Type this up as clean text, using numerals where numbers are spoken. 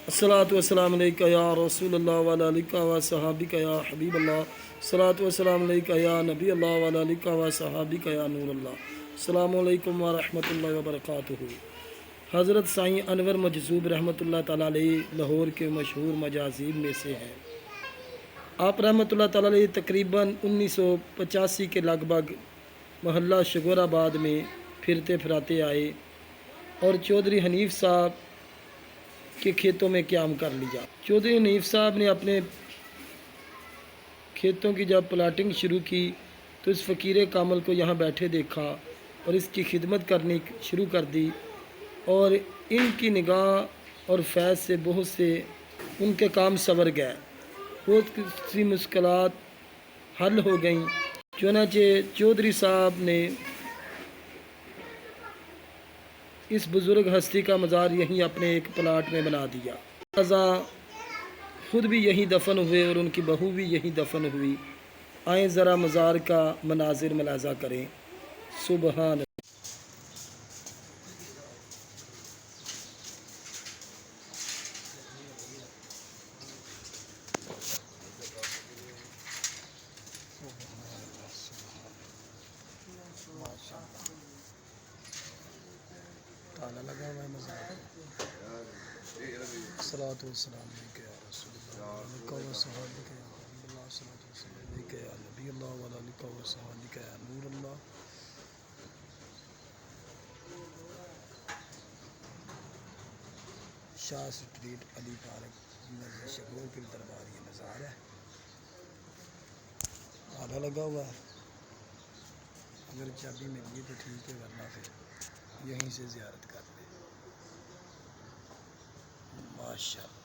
الصلاۃ والسلام علیکہ یا رسول اللہ وعلی علیکہ و صحابیکہ یا حبیب اللہ. الصلاۃ والسلام علیکہ یا نبی اللہ وعلی علیکہ و صحابیکہ یا نور اللہ. السلام علیکم ورحمۃ اللہ وبرکاتہ. حضرت سائیں انور مجذوب رحمۃ اللہ تعالیٰ علیہ لاہور کے مشہور مجاذیب میں سے ہیں. آپ رحمۃ اللہ تعالیٰ علیہ تقریباً 1985 کے لگ بھگ محلہ شگور آباد میں پھرتے پھراتے آئے اور چودھری حنیف صاحب کے کھیتوں میں قیام کر لیا. چودھری حنیف صاحب نے اپنے کھیتوں کی جب پلاٹنگ شروع کی تو اس فقیر کامل کو یہاں بیٹھے دیکھا اور اس کی خدمت کرنی شروع کر دی، اور ان کی نگاہ اور فیض سے بہت سے ان کے کام سنور گئے، بہت سی مشکلات حل ہو گئیں. چنانچہ چودھری صاحب نے اس بزرگ ہستی کا مزار یہیں اپنے ایک پلاٹ میں بنا دیا. لہٰذا خود بھی یہیں دفن ہوئے اور ان کی بہو بھی یہیں دفن ہوئی. آئیں ذرا مزار کا مناظر ملاحظہ کریں. سبحان تالا لگا ہوا ہے مزار. الصلاۃ والسلام علیکہ یا رسول اللہ علیکہ و صحابیکہ یا حبیب اللہ. الصلاۃ والسلام علیکہ یا نبی اللہ وعلی علیکہ و صحابیکہ یا نور اللہ. شاہ سٹریٹ علی پارک مسجد شگور کے دربار یہ مزار ہے. تالا لگا ہوا ہے. اگر چابی مل گئی تو ٹھیک ہے، ورنہ پھر یہیں سے زیارت کر لیں. ماشاء اللہ.